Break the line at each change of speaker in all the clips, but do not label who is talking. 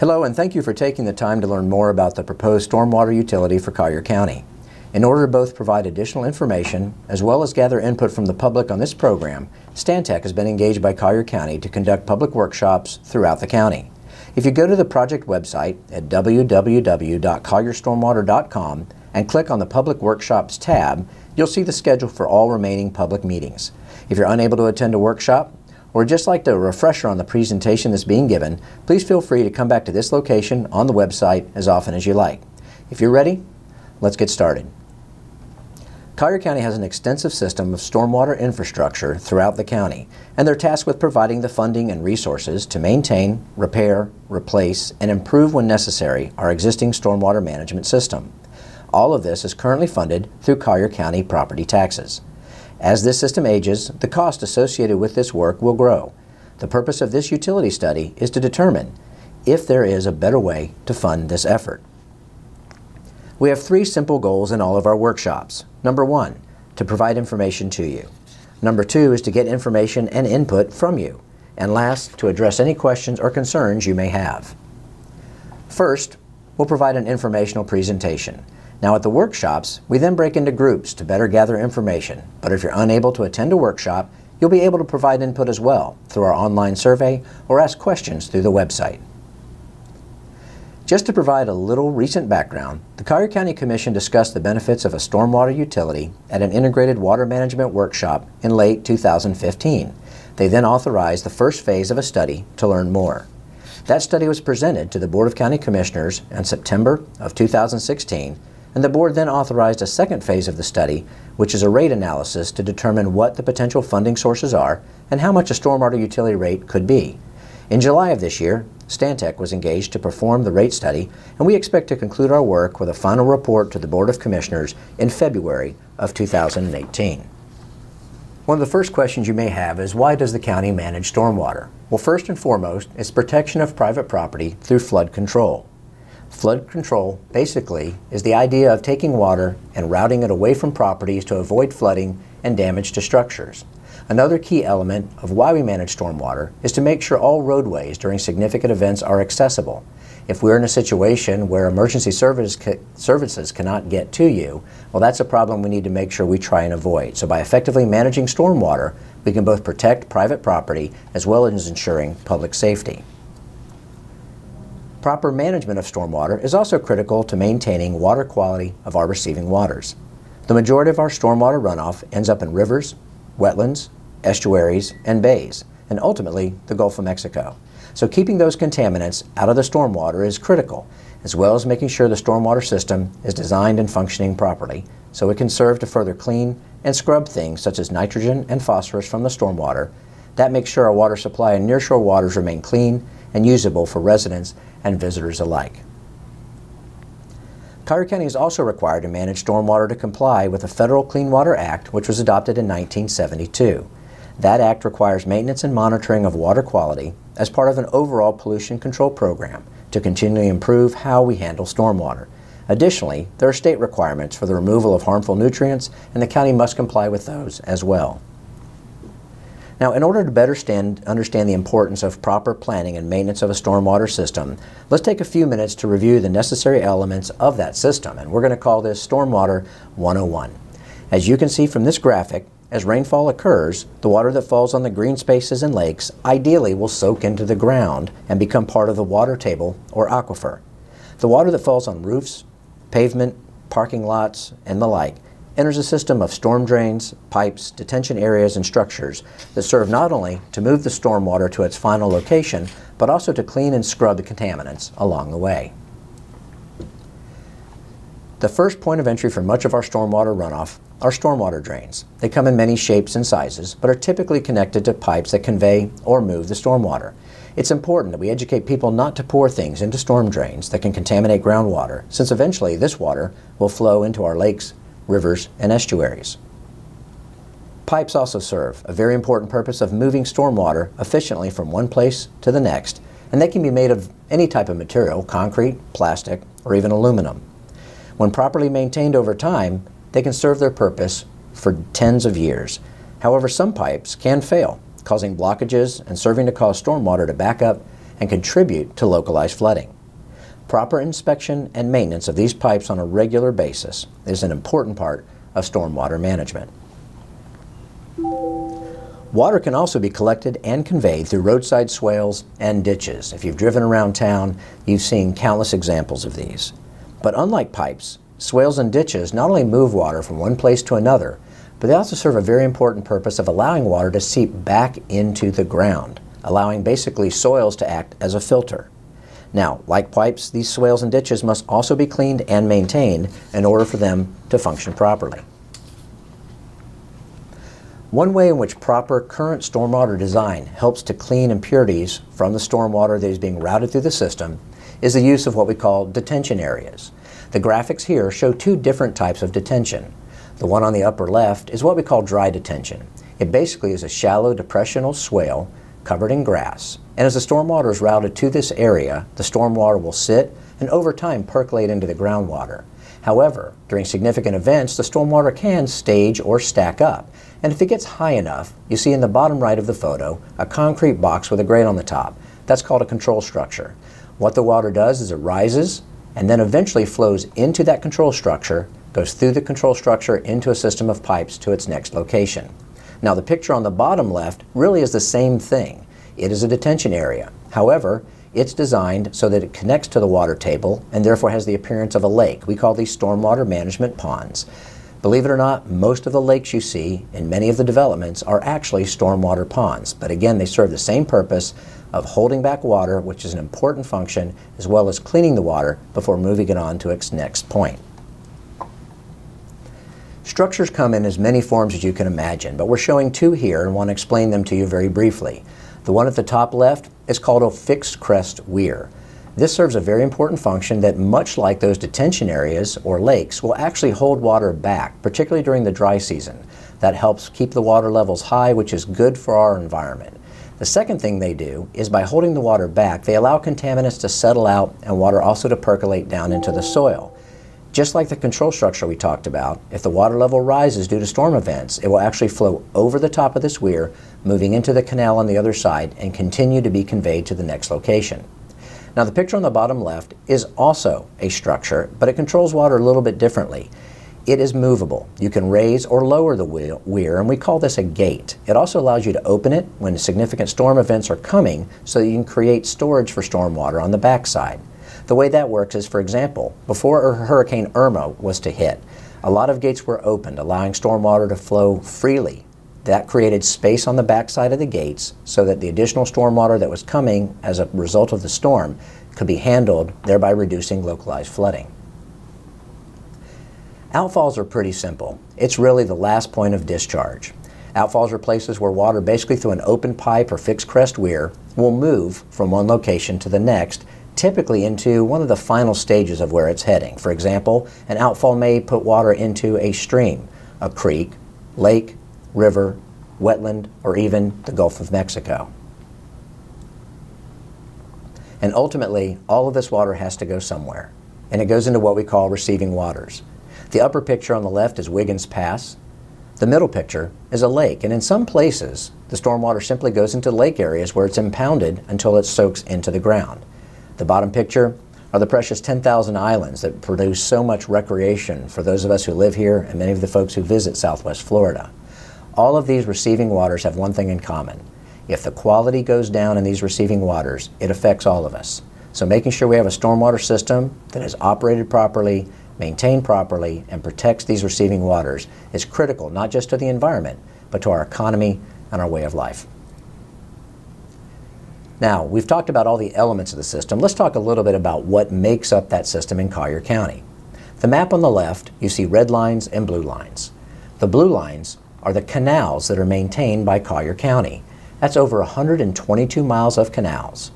Hello, and thank you for taking the time to learn more about the proposed stormwater utility for Collier County. In order to both provide additional information as well as gather input from the public on this program, Stantec has been engaged by Collier County to conduct public workshops throughout the county. If you go to the project website at www.collierstormwater.com and click on the Public Workshops tab, you'll see the schedule for all remaining public meetings. If you're unable to attend a workshop, or just like a refresher on the presentation that's being given, please feel free to come back to this location on the website as often as you like. If you're ready, let's get started. Collier County has an extensive system of stormwater infrastructure throughout the county, and they're tasked with providing the funding and resources to maintain, repair, replace, and improve when necessary our existing stormwater management system. All of this is currently funded through Collier County property taxes. As this system ages, the cost associated with this work will grow. The purpose of this utility study is to determine if there is a better way to fund this effort. We have three simple goals in all of our workshops. Number one, to provide information to you. Number two is to get information and input from you. And last, to address any questions or concerns you may have. First, we'll provide an informational presentation. Now at the workshops, we then break into groups to better gather information, but if you're unable to attend a workshop, you'll be able to provide input as well through our online survey or ask questions through the website. Just to provide a little recent background, the Collier County Commission discussed the benefits of a stormwater utility at an integrated water management workshop in late 2015. They then authorized the first phase of a study to learn more. That study was presented to the Board of County Commissioners in September of 2016, and the board then authorized a second phase of the study, which is a rate analysis to determine what the potential funding sources are and how much a stormwater utility rate could be. In July of this year, Stantec was engaged to perform the rate study, and we expect to conclude our work with a final report to the Board of Commissioners in February of 2018. One of the first questions you may have is, why does the county manage stormwater? Well, first and foremost, it's protection of private property through flood control. Flood control basically is the idea of taking water and routing it away from properties to avoid flooding and damage to structures. Another key element of why we manage stormwater is to make sure all roadways during significant events are accessible. If we're in a situation where emergency services cannot get to you, well, that's a problem we need to make sure we try and avoid. So by effectively managing stormwater, we can both protect private property as well as ensuring public safety. Proper management of stormwater is also critical to maintaining water quality of our receiving waters. The majority of our stormwater runoff ends up in rivers, wetlands, estuaries, and bays, and ultimately the Gulf of Mexico. So keeping those contaminants out of the stormwater is critical, as well as making sure the stormwater system is designed and functioning properly so it can serve to further clean and scrub things such as nitrogen and phosphorus from the stormwater. That makes sure our water supply and nearshore waters remain clean and usable for residents and visitors alike. Collier County is also required to manage stormwater to comply with the Federal Clean Water Act, which was adopted in 1972. That act requires maintenance and monitoring of water quality as part of an overall pollution control program to continually improve how we handle stormwater. Additionally, there are state requirements for the removal of harmful nutrients, and the county must comply with those as well. Now, in order to better understand the importance of proper planning and maintenance of a stormwater system, let's take a few minutes to review the necessary elements of that system, and we're going to call this Stormwater 101. As you can see from this graphic, as rainfall occurs, the water that falls on the green spaces and lakes ideally will soak into the ground and become part of the water table or aquifer. The water that falls on roofs, pavement, parking lots, and the like enters a system of storm drains, pipes, detention areas, and structures that serve not only to move the stormwater to its final location, but also to clean and scrub the contaminants along the way. The first point of entry for much of our stormwater runoff are stormwater drains. They come in many shapes and sizes, but are typically connected to pipes that convey or move the stormwater. It's important that we educate people not to pour things into storm drains that can contaminate groundwater, since eventually this water will flow into our lakes, rivers, and estuaries. Pipes also serve a very important purpose of moving stormwater efficiently from one place to the next, and they can be made of any type of material, concrete, plastic, or even aluminum. When properly maintained over time, they can serve their purpose for tens of years. However, some pipes can fail, causing blockages and serving to cause stormwater to back up and contribute to localized flooding. Proper inspection and maintenance of these pipes on a regular basis is an important part of stormwater management. Water can also be collected and conveyed through roadside swales and ditches. If you've driven around town, you've seen countless examples of these. But unlike pipes, swales and ditches not only move water from one place to another, but they also serve a very important purpose of allowing water to seep back into the ground, allowing basically soils to act as a filter. Now, like pipes, these swales and ditches must also be cleaned and maintained in order for them to function properly. One way in which proper current stormwater design helps to clean impurities from the stormwater that is being routed through the system is the use of what we call detention areas. The graphics here show two different types of detention. The one on the upper left is what we call dry detention. It basically is a shallow depressional swale covered in grass. And as the stormwater is routed to this area, the stormwater will sit and over time percolate into the groundwater. However, during significant events, the stormwater can stage or stack up. And if it gets high enough, you see in the bottom right of the photo a concrete box with a grate on the top. That's called a control structure. What the water does is it rises and then eventually flows into that control structure, goes through the control structure into a system of pipes to its next location. Now the picture on the bottom left really is the same thing. It is a detention area. However, it's designed so that it connects to the water table and therefore has the appearance of a lake. We call these stormwater management ponds. Believe it or not, most of the lakes you see in many of the developments are actually stormwater ponds. But again, they serve the same purpose of holding back water, which is an important function, as well as cleaning the water before moving it on to its next point. Structures come in as many forms as you can imagine, but we're showing two here and want to explain them to you very briefly. The one at the top left is called a fixed crest weir. This serves a very important function that, much like those detention areas or lakes, will actually hold water back, particularly during the dry season. That helps keep the water levels high, which is good for our environment. The second thing they do is by holding the water back, they allow contaminants to settle out and water also to percolate down into the soil. Just like the control structure we talked about, if the water level rises due to storm events, it will actually flow over the top of this weir, moving into the canal on the other side and continue to be conveyed to the next location. Now the picture on the bottom left is also a structure, but it controls water a little bit differently. It is movable. You can raise or lower the weir, and we call this a gate. It also allows you to open it when significant storm events are coming so that you can create storage for stormwater on the backside. The way that works is, for example, before Hurricane Irma was to hit, a lot of gates were opened, allowing stormwater to flow freely. That created space on the backside of the gates so that the additional stormwater that was coming as a result of the storm could be handled, thereby reducing localized flooding. Outfalls are pretty simple. It's really the last point of discharge. Outfalls are places where water, basically through an open pipe or fixed crest weir, will move from one location to the next, typically into one of the final stages of where it's heading. For example, an outfall may put water into a stream, a creek, lake, river, wetland, or even the Gulf of Mexico. And ultimately, all of this water has to go somewhere, and it goes into what we call receiving waters. The upper picture on the left is Wiggins Pass. The middle picture is a lake, and in some places, the stormwater simply goes into lake areas where it's impounded until it soaks into the ground. The bottom picture are the precious 10,000 islands that produce so much recreation for those of us who live here and many of the folks who visit Southwest Florida. All of these receiving waters have one thing in common. If the quality goes down in these receiving waters, it affects all of us. So making sure we have a stormwater system that is operated properly, maintained properly, and protects these receiving waters is critical, not just to the environment, but to our economy and our way of life. Now, we've talked about all the elements of the system. Let's talk a little bit about what makes up that system in Collier County. The map on the left, you see red lines and blue lines. The blue lines are the canals that are maintained by Collier County. That's over 122 miles of canals.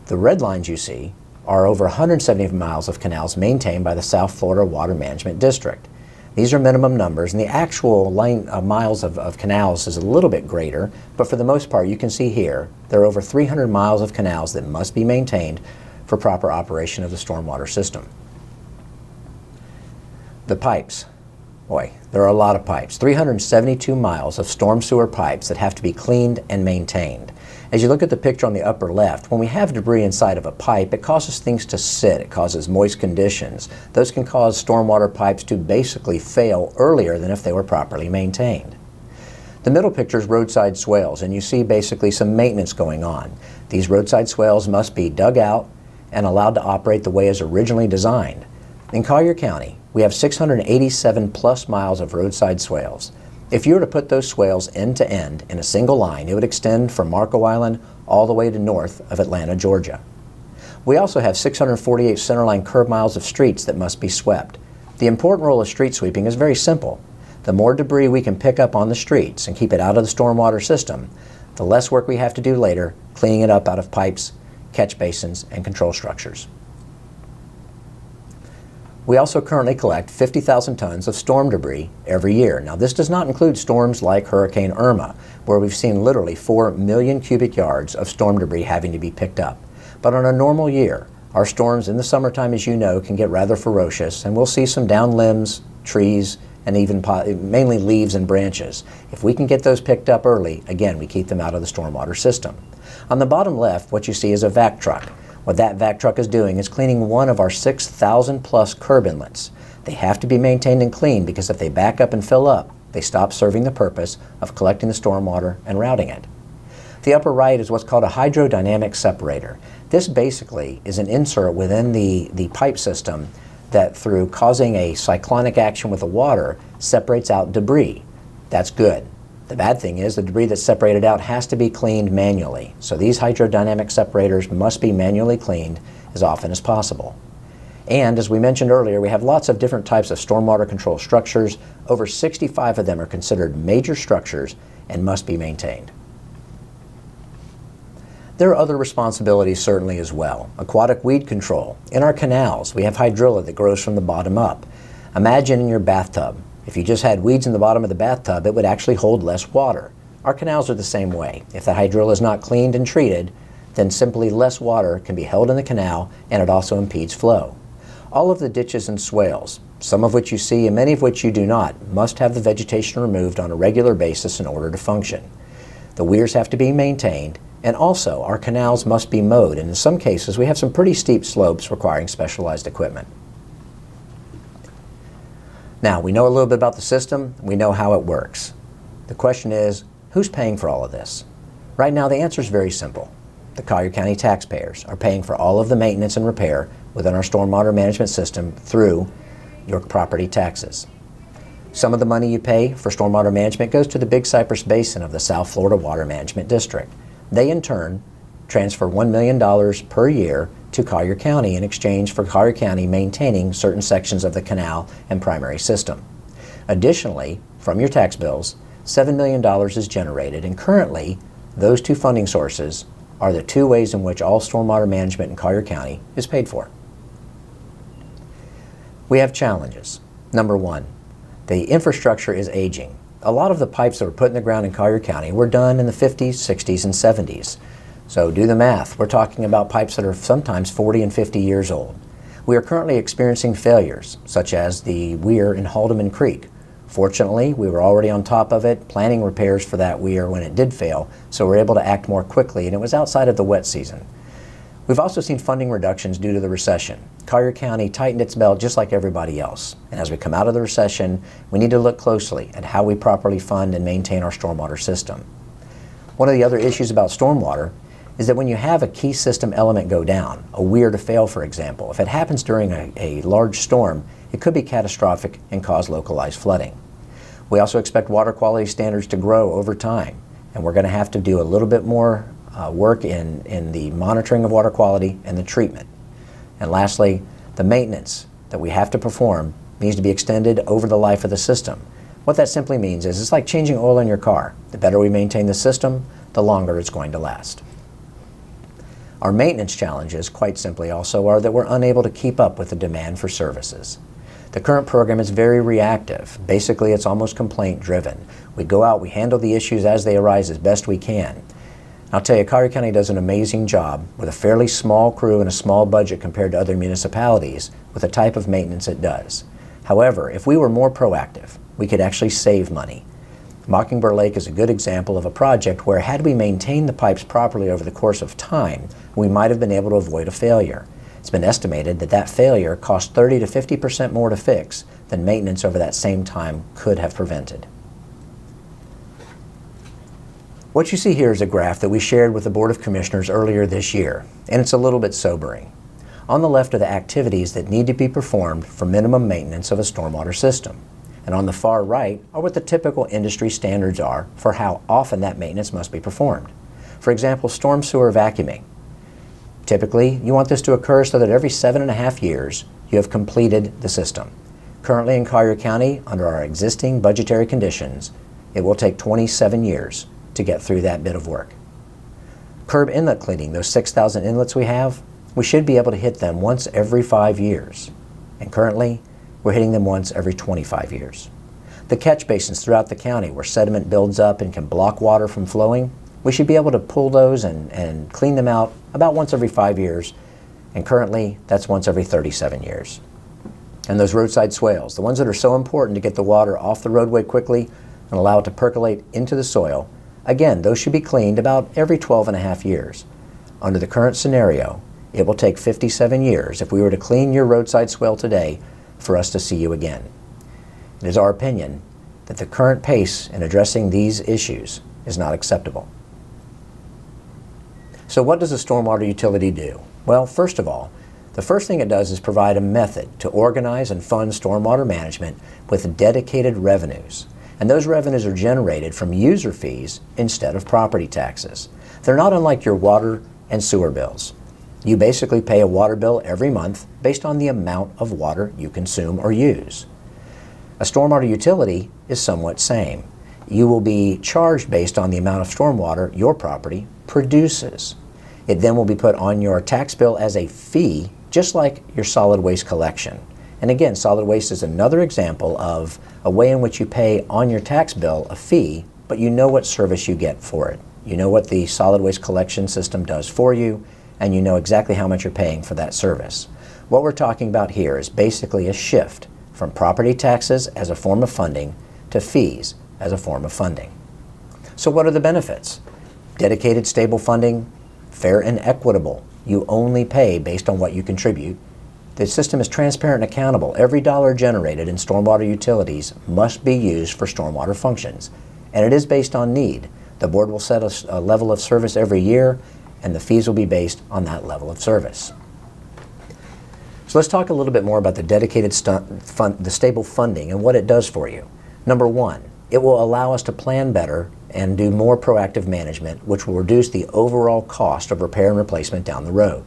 The red lines you see are over 170 miles of canals maintained by the South Florida Water Management District. These are minimum numbers, and the actual miles of canals is a little bit greater, but for the most part, you can see here, there are over 300 miles of canals that must be maintained for proper operation of the stormwater system. The pipes. Boy, there are a lot of pipes. 372 miles of storm sewer pipes that have to be cleaned and maintained. As you look at the picture on the upper left, when we have debris inside of a pipe, it causes things to sit. It causes moist conditions. Those can cause stormwater pipes to basically fail earlier than if they were properly maintained. The middle picture is roadside swales, and you see basically some maintenance going on. These roadside swales must be dug out and allowed to operate the way as originally designed. In Collier County, we have 687 plus miles of roadside swales. If you were to put those swales end to end in a single line, it would extend from Marco Island all the way to north of Atlanta, Georgia. We also have 648 centerline curb miles of streets that must be swept. The important role of street sweeping is very simple. The more debris we can pick up on the streets and keep it out of the stormwater system, the less work we have to do later cleaning it up out of pipes, catch basins, and control structures. We also currently collect 50,000 tons of storm debris every year. Now, this does not include storms like Hurricane Irma, where we've seen literally 4 million cubic yards of storm debris having to be picked up. But on a normal year, our storms in the summertime, as you know, can get rather ferocious, and we'll see some downed limbs, trees, and even mainly leaves and branches. If we can get those picked up early, again, we keep them out of the stormwater system. On the bottom left, what you see is a vac truck. What that vac truck is doing is cleaning one of our 6,000 plus curb inlets. They have to be maintained and cleaned because if they back up and fill up, they stop serving the purpose of collecting the stormwater and routing it. The upper right is what's called a hydrodynamic separator. This basically is an insert within the pipe system that, through causing a cyclonic action with the water, separates out debris. That's good. The bad thing is the debris that's separated out has to be cleaned manually. So these hydrodynamic separators must be manually cleaned as often as possible. And as we mentioned earlier, we have lots of different types of stormwater control structures. Over 65 of them are considered major structures and must be maintained. There are other responsibilities certainly as well. Aquatic weed control. In our canals, we have hydrilla that grows from the bottom up. Imagine in your bathtub. If you just had weeds in the bottom of the bathtub, it would actually hold less water. Our canals are the same way. If the hydrilla is not cleaned and treated, then simply less water can be held in the canal, and it also impedes flow. All of the ditches and swales, some of which you see and many of which you do not, must have the vegetation removed on a regular basis in order to function. The weirs have to be maintained, and also our canals must be mowed, and in some cases we have some pretty steep slopes requiring specialized equipment. Now, we know a little bit about the system, we know how it works. The question is, who's paying for all of this? Right now the answer is very simple. The Collier County taxpayers are paying for all of the maintenance and repair within our stormwater management system through your property taxes. Some of the money you pay for stormwater management goes to the Big Cypress Basin of the South Florida Water Management District. They in turn transfer $1 million per year to Collier County in exchange for Collier County maintaining certain sections of the canal and primary system. Additionally, from your tax bills, $7 million is generated, and currently those two funding sources are the two ways in which all stormwater management in Collier County is paid for. We have challenges. Number one, the infrastructure is aging. A lot of the pipes that were put in the ground in Collier County were done in the 50s, 60s, and 70s. So do the math. We're talking about pipes that are sometimes 40 and 50 years old. We are currently experiencing failures, such as the weir in Haldeman Creek. Fortunately, we were already on top of it, planning repairs for that weir when it did fail, so we're able to act more quickly, and it was outside of the wet season. We've also seen funding reductions due to the recession. Collier County tightened its belt just like everybody else. And as we come out of the recession, we need to look closely at how we properly fund and maintain our stormwater system. One of the other issues about stormwater is that when you have a key system element go down, a weir to fail for example, if it happens during a large storm, it could be catastrophic and cause localized flooding. We also expect water quality standards to grow over time, and we're going to have to do a little bit more work in the monitoring of water quality and the treatment. And lastly, the maintenance that we have to perform needs to be extended over the life of the system. What that simply means is it's like changing oil in your car. The better we maintain the system, the longer it's going to last. Our maintenance challenges, quite simply also, are that we're unable to keep up with the demand for services. The current program is very reactive. Basically, it's almost complaint driven. We go out, we handle the issues as they arise as best we can. I'll tell you, Collier County does an amazing job with a fairly small crew and a small budget compared to other municipalities with the type of maintenance it does. However, if we were more proactive, we could actually save money. Mockingbird Lake is a good example of a project where, had we maintained the pipes properly over the course of time, we might have been able to avoid a failure. It's been estimated that that failure cost 30 to 50% more to fix than maintenance over that same time could have prevented. What you see here is a graph that we shared with the Board of Commissioners earlier this year, and it's a little bit sobering. On the left are the activities that need to be performed for minimum maintenance of a stormwater system. And on the far right are what the typical industry standards are for how often that maintenance must be performed. For example, storm sewer vacuuming. Typically, you want this to occur so that every 7.5 years you have completed the system. Currently in Collier County, under our existing budgetary conditions, it will take 27 years to get through that bit of work. Curb inlet cleaning, those 6,000 inlets we have, we should be able to hit them once every 5 years. And currently, we're hitting them once every 25 years. The catch basins throughout the county where sediment builds up and can block water from flowing, we should be able to pull those and clean them out about once every 5 years. And currently, that's once every 37 years. And those roadside swales, the ones that are so important to get the water off the roadway quickly and allow it to percolate into the soil, again, those should be cleaned about every 12.5 years. Under the current scenario, it will take 57 years if we were to clean your roadside swale today for us to see you again. It is our opinion that the current pace in addressing these issues is not acceptable. So what does a stormwater utility do? Well, first of all, the first thing it does is provide a method to organize and fund stormwater management with dedicated revenues. And those revenues are generated from user fees instead of property taxes. They're not unlike your water and sewer bills. You basically pay a water bill every month based on the amount of water you consume or use. A stormwater utility is somewhat same. You will be charged based on the amount of stormwater your property produces. It then will be put on your tax bill as a fee, just like your solid waste collection. And again, solid waste is another example of a way in which you pay on your tax bill a fee, but you know what service you get for it. You know what the solid waste collection system does for you, and you know exactly how much you're paying for that service. What we're talking about here is basically a shift from property taxes as a form of funding to fees as a form of funding. So what are the benefits? Dedicated, stable funding, fair and equitable. You only pay based on what you contribute. The system is transparent and accountable. Every dollar generated in stormwater utilities must be used for stormwater functions. And it is based on need. The board will set a level of service every year, and the fees will be based on that level of service. So let's talk a little bit more about the dedicated the stable funding and what it does for you. Number one, it will allow us to plan better and do more proactive management, which will reduce the overall cost of repair and replacement down the road.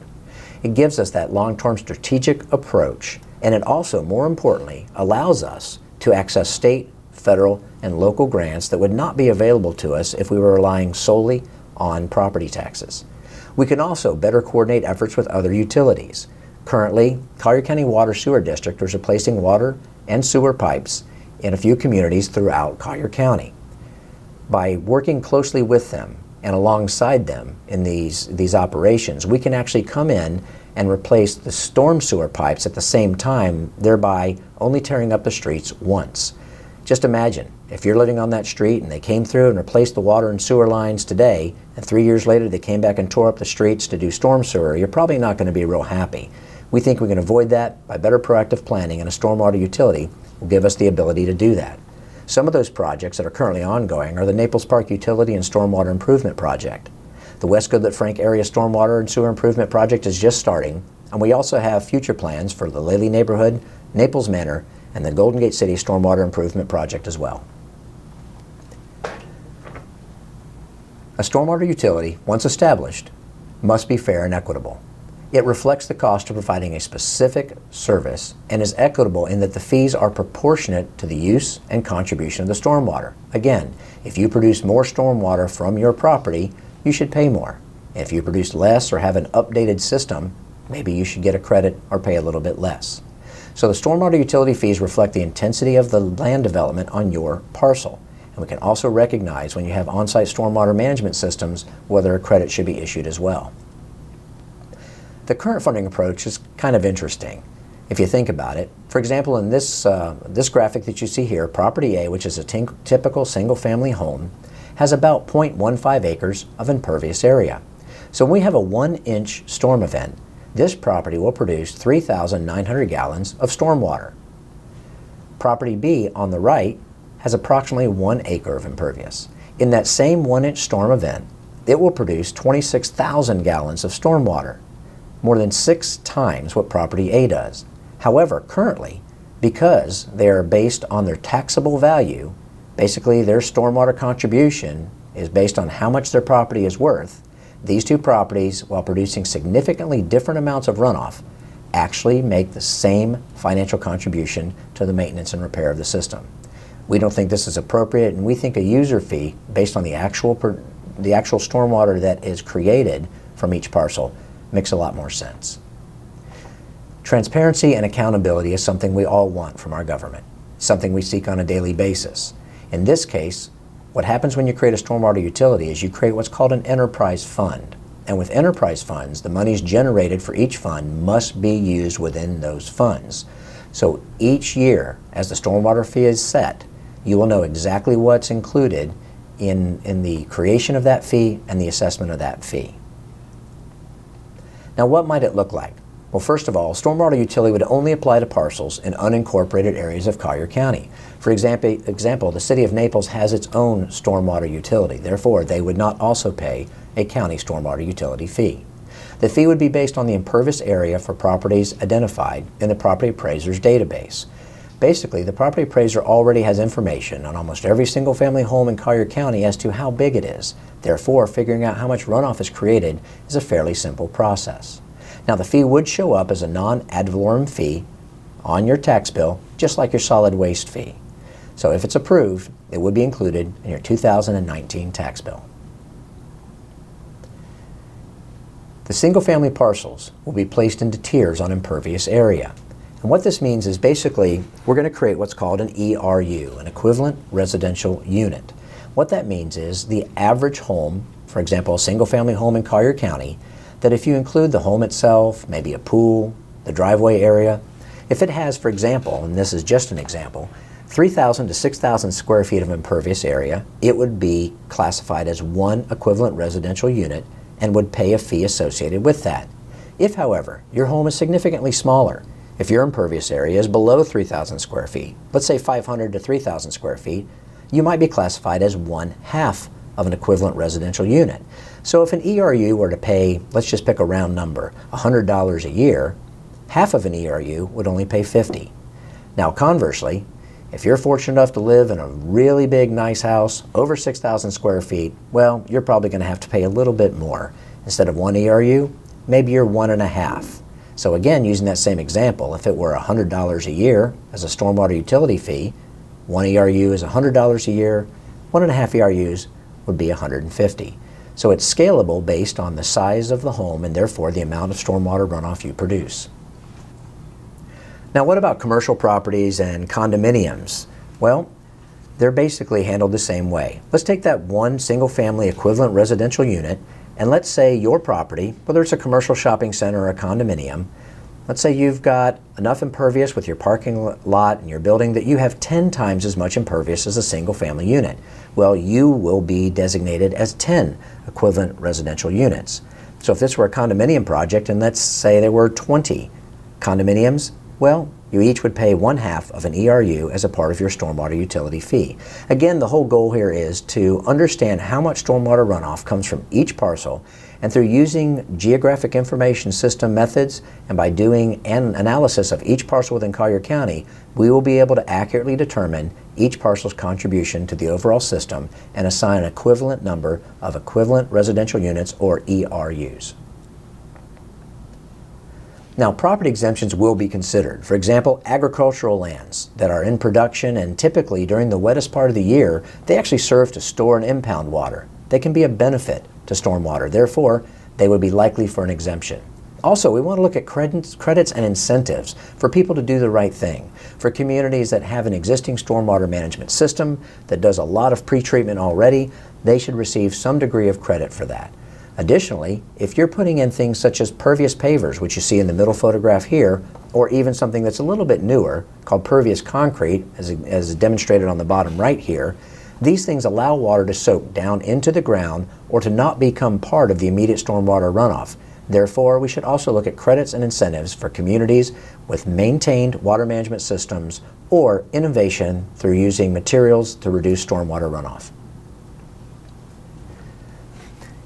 It gives us that long-term strategic approach, and it also, more importantly, allows us to access state, federal, and local grants that would not be available to us if we were relying solely on property taxes. We can also better coordinate efforts with other utilities. Currently, Collier County Water Sewer District is replacing water and sewer pipes in a few communities throughout Collier County. By working closely with them and alongside them in these operations, we can actually come in and replace the storm sewer pipes at the same time, thereby only tearing up the streets once. Just imagine, if you're living on that street and they came through and replaced the water and sewer lines today, and 3 years later they came back and tore up the streets to do storm sewer, you're probably not going to be real happy. We think we can avoid that by better proactive planning, and a stormwater utility will give us the ability to do that. Some of those projects that are currently ongoing are the Naples Park Utility and Stormwater Improvement Project. The West Goodlet-Frank Area Stormwater and Sewer Improvement Project is just starting, and we also have future plans for the Lely Neighborhood, Naples Manor, and the Golden Gate City Stormwater Improvement Project as well. A stormwater utility, once established, must be fair and equitable. It reflects the cost of providing a specific service and is equitable in that the fees are proportionate to the use and contribution of the stormwater. Again, if you produce more stormwater from your property, you should pay more. If you produce less or have an updated system, maybe you should get a credit or pay a little bit less. So the stormwater utility fees reflect the intensity of the land development on your parcel. And we can also recognize when you have on-site stormwater management systems whether a credit should be issued as well. The current funding approach is kind of interesting. If you think about it, for example, in this graphic that you see here, property A, which is a typical single-family home, has about 0.15 acres of impervious area. So when we have a 1-inch storm event, this property will produce 3,900 gallons of stormwater. Property B on the right has approximately 1 acre of impervious. In that same 1-inch storm event, it will produce 26,000 gallons of stormwater, more than 6 times what property A does. However, currently, because they are based on their taxable value, basically their stormwater contribution is based on how much their property is worth, these two properties, while producing significantly different amounts of runoff, actually make the same financial contribution to the maintenance and repair of the system. We don't think this is appropriate, and we think a user fee based on the actual stormwater that is created from each parcel makes a lot more sense. Transparency and accountability is something we all want from our government, something we seek on a daily basis. In this case, what happens when you create a stormwater utility is you create what's called an enterprise fund. And with enterprise funds, the monies generated for each fund must be used within those funds. So each year, as the stormwater fee is set, you will know exactly what's included in the creation of that fee and the assessment of that fee. Now, what might it look like? Well, first of all, stormwater utility would only apply to parcels in unincorporated areas of Collier County. For example, the city of Naples has its own stormwater utility. Therefore, they would not also pay a county stormwater utility fee. The fee would be based on the impervious area for properties identified in the property appraiser's database. Basically, the property appraiser already has information on almost every single-family home in Collier County as to how big it is. Therefore, figuring out how much runoff is created is a fairly simple process. Now, the fee would show up as a non-ad valorem fee on your tax bill, just like your solid waste fee. So if it's approved, it would be included in your 2019 tax bill. The single-family parcels will be placed into tiers on impervious area. And what this means is basically we're going to create what's called an ERU, an equivalent residential unit. What that means is the average home, for example, a single-family home in Collier County, that if you include the home itself, maybe a pool, the driveway area, if it has, for example, and this is just an example, 3,000 to 6,000 square feet of impervious area, it would be classified as one equivalent residential unit and would pay a fee associated with that. If, however, your home is significantly smaller, if your impervious area is below 3,000 square feet, let's say 500 to 3,000 square feet, you might be classified as 1/2 of an equivalent residential unit. So if an ERU were to pay, let's just pick a round number, $100 a year, half of an ERU would only pay $50. Now conversely, if you're fortunate enough to live in a really big, nice house, over 6,000 square feet, well, you're probably going to have to pay a little bit more. Instead of 1 ERU, maybe you're 1.5. So again, using that same example, if it were $100 a year as a stormwater utility fee, 1 ERU is $100 a year, 1.5 ERUs would be $150. So it's scalable based on the size of the home and therefore the amount of stormwater runoff you produce. Now, what about commercial properties and condominiums? Well, they're basically handled the same way. Let's take that one single-family equivalent residential unit, and let's say your property, whether it's a commercial shopping center or a condominium, let's say you've got enough impervious with your parking lot and your building that you have 10 times as much impervious as a single-family unit. Well, you will be designated as 10 equivalent residential units. So if this were a condominium project, and let's say there were 20 condominiums, well, you each would pay 1/2 of an ERU as a part of your stormwater utility fee. Again, the whole goal here is to understand how much stormwater runoff comes from each parcel, and through using geographic information system methods and by doing an analysis of each parcel within Collier County, we will be able to accurately determine each parcel's contribution to the overall system and assign an equivalent number of equivalent residential units, or ERUs. Now, property exemptions will be considered. For example, agricultural lands that are in production, and typically during the wettest part of the year, they actually serve to store and impound water. They can be a benefit to stormwater. Therefore, they would be likely for an exemption. Also, we want to look at credits and incentives for people to do the right thing. For communities that have an existing stormwater management system that does a lot of pretreatment already, they should receive some degree of credit for that. Additionally, if you're putting in things such as pervious pavers, which you see in the middle photograph here, or even something that's a little bit newer called pervious concrete, as demonstrated on the bottom right here, these things allow water to soak down into the ground or to not become part of the immediate stormwater runoff. Therefore, we should also look at credits and incentives for communities with maintained water management systems or innovation through using materials to reduce stormwater runoff.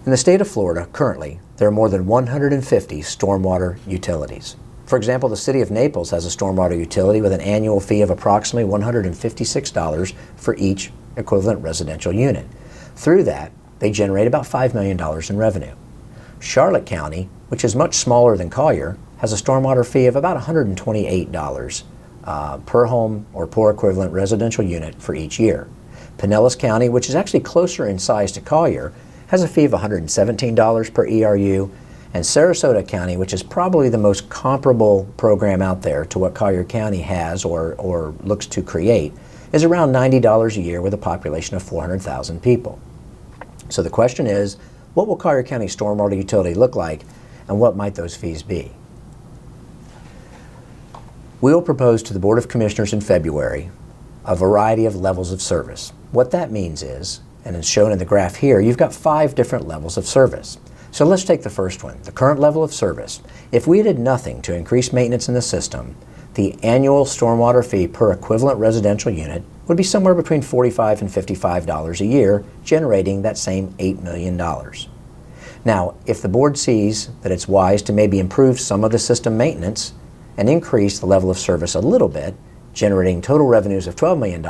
In the state of Florida, currently, there are more than 150 stormwater utilities. For example, the city of Naples has a stormwater utility with an annual fee of approximately $156 for each equivalent residential unit. Through that, they generate about $5 million in revenue. Charlotte County, which is much smaller than Collier, has a stormwater fee of about $128 per home or per equivalent residential unit for each year. Pinellas County, which is actually closer in size to Collier, has a fee of $117 per ERU, and Sarasota County, which is probably the most comparable program out there to what Collier County has or looks to create, is around $90 a year with a population of 400,000 people. So the question is, what will Collier County stormwater utility look like, and what might those fees be? We will propose to the Board of Commissioners in February a variety of levels of service. What that means is, and it's shown in the graph here, you've got 5 different levels of service. So let's take the first one, the current level of service. If we did nothing to increase maintenance in the system, the annual stormwater fee per equivalent residential unit would be somewhere between $45 and $55 a year, generating that same $8 million. Now, if the board sees that it's wise to maybe improve some of the system maintenance and increase the level of service a little bit, generating total revenues of $12 million,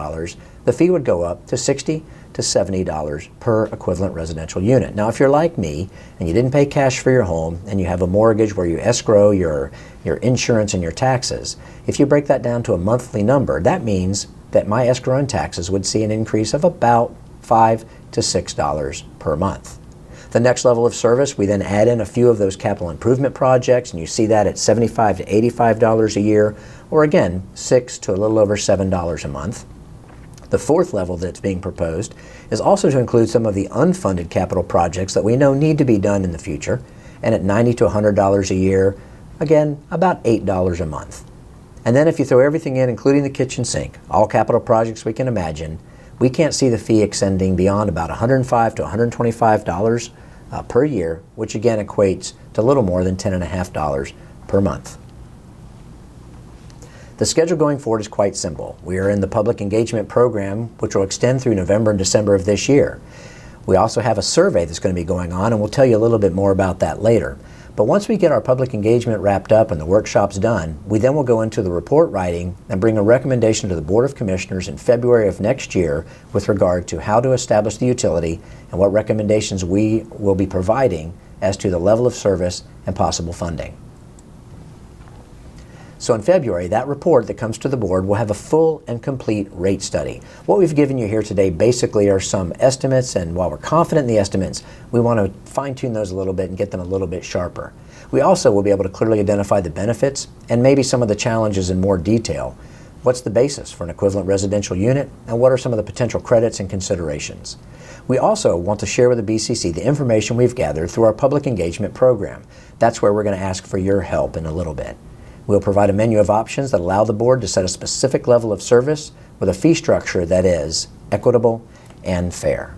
the fee would go up to $60 to $70 per equivalent residential unit. Now, if you're like me and you didn't pay cash for your home and you have a mortgage where you escrow your insurance and your taxes, if you break that down to a monthly number, that means that my escrow and taxes would see an increase of about $5 to $6 per month. The next level of service, we then add in a few of those capital improvement projects, and you see that at $75 to $85 a year, or again, $6 to a little over $7 a month. The fourth level that's being proposed is also to include some of the unfunded capital projects that we know need to be done in the future, and at $90 to $100 a year, again, about $8 a month. And then if you throw everything in, including the kitchen sink, all capital projects we can imagine, we can't see the fee extending beyond about $105 to $125 per year, which again equates to a little more than $10.50 per month. The schedule going forward is quite simple. We are in the public engagement program, which will extend through November and December of this year. We also have a survey that's going to be going on, and we'll tell you a little bit more about that later. But once we get our public engagement wrapped up and the workshops done, we then will go into the report writing and bring a recommendation to the Board of Commissioners in February of next year with regard to how to establish the utility and what recommendations we will be providing as to the level of service and possible funding. So in February, that report that comes to the board will have a full and complete rate study. What we've given you here today basically are some estimates, and while we're confident in the estimates, we want to fine-tune those a little bit and get them a little bit sharper. We also will be able to clearly identify the benefits and maybe some of the challenges in more detail. What's the basis for an equivalent residential unit, and what are some of the potential credits and considerations? We also want to share with the BCC the information we've gathered through our public engagement program. That's where we're going to ask for your help in a little bit. We'll provide a menu of options that allow the board to set a specific level of service with a fee structure that is equitable and fair.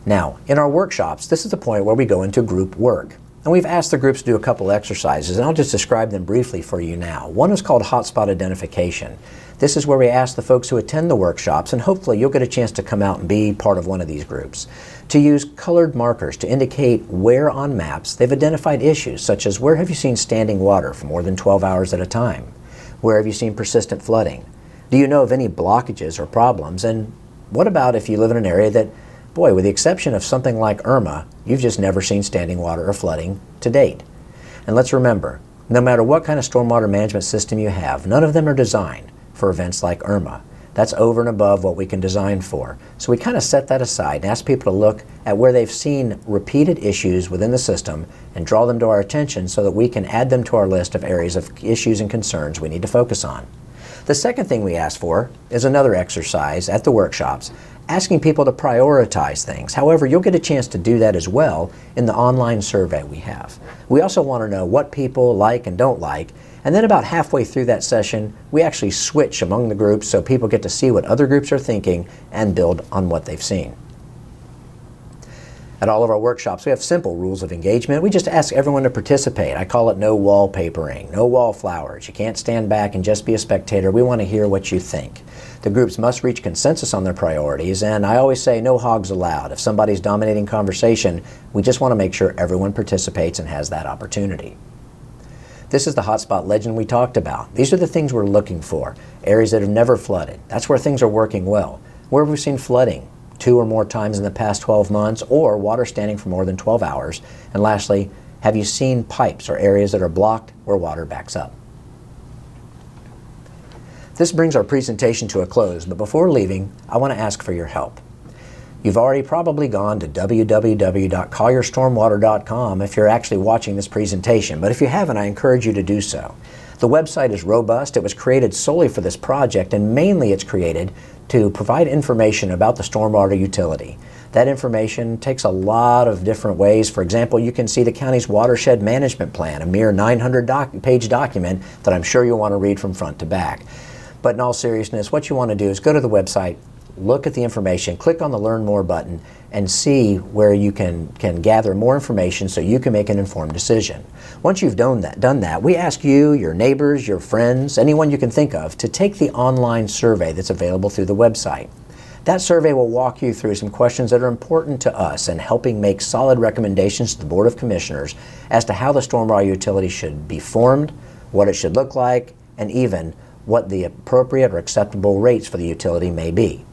Now, in our workshops, this is the point where we go into group work. And we've asked the groups to do a couple exercises, and I'll just describe them briefly for you now. One is called hotspot identification. This is where we ask the folks who attend the workshops, and hopefully you'll get a chance to come out and be part of one of these groups, to use colored markers to indicate where on maps they've identified issues, such as where have you seen standing water for more than 12 hours at a time? Where have you seen persistent flooding? Do you know of any blockages or problems? And what about if you live in an area that, boy, with the exception of something like Irma, you've just never seen standing water or flooding to date? And let's remember, no matter what kind of stormwater management system you have, none of them are designed for events like Irma. That's over and above what we can design for. So we kind of set that aside and ask people to look at where they've seen repeated issues within the system and draw them to our attention so that we can add them to our list of areas of issues and concerns we need to focus on. The second thing we ask for is another exercise at the workshops, asking people to prioritize things. However, you'll get a chance to do that as well in the online survey we have. We also want to know what people like and don't like, and then about halfway through that session, we actually switch among the groups so people get to see what other groups are thinking and build on what they've seen. At all of our workshops, we have simple rules of engagement. We just ask everyone to participate. I call it no wallpapering, no wallflowers. You can't stand back and just be a spectator. We want to hear what you think. The groups must reach consensus on their priorities, and I always say no hogs allowed. If somebody's dominating conversation, we just want to make sure everyone participates and has that opportunity. This is the hotspot legend we talked about. These are the things we're looking for. Areas that have never flooded. That's where things are working well. Where have we seen flooding? 2 or more times in the past 12 months, or water standing for more than 12 hours. And lastly, have you seen pipes or areas that are blocked where water backs up? This brings our presentation to a close, but before leaving, I want to ask for your help. You've already probably gone to www.collierstormwater.com if you're actually watching this presentation, but if you haven't, I encourage you to do so. The website is robust. It was created solely for this project, and mainly it's created to provide information about the stormwater utility. That information takes a lot of different ways. For example, you can see the county's watershed management plan, a mere 900-page document that I'm sure you'll want to read from front to back. But in all seriousness, what you want to do is go to the website, look at the information, click on the Learn More button, and see where you can gather more information so you can make an informed decision. Once you've done that, we ask you, your neighbors, your friends, anyone you can think of, to take the online survey that's available through the website. That survey will walk you through some questions that are important to us in helping make solid recommendations to the Board of Commissioners as to how the stormwater utility should be formed, what it should look like, and even what the appropriate or acceptable rates for the utility may be.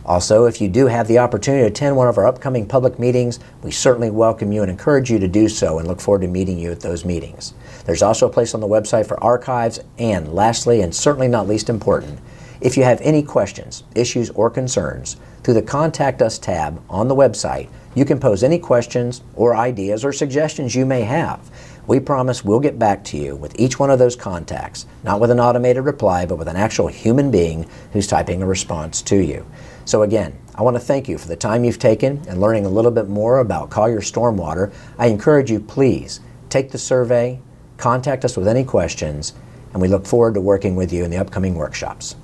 Also, if you do have the opportunity to attend one of our upcoming public meetings, we certainly welcome you and encourage you to do so and look forward to meeting you at those meetings. There's also a place on the website for archives, and lastly, and certainly not least important, if you have any questions, issues, or concerns, through the Contact Us tab on the website, you can pose any questions or ideas or suggestions you may have. We promise we'll get back to you with each one of those contacts, not with an automated reply, but with an actual human being who's typing a response to you. So again, I want to thank you for the time you've taken and learning a little bit more about Collier Stormwater. I encourage you, please, take the survey, contact us with any questions, and we look forward to working with you in the upcoming workshops.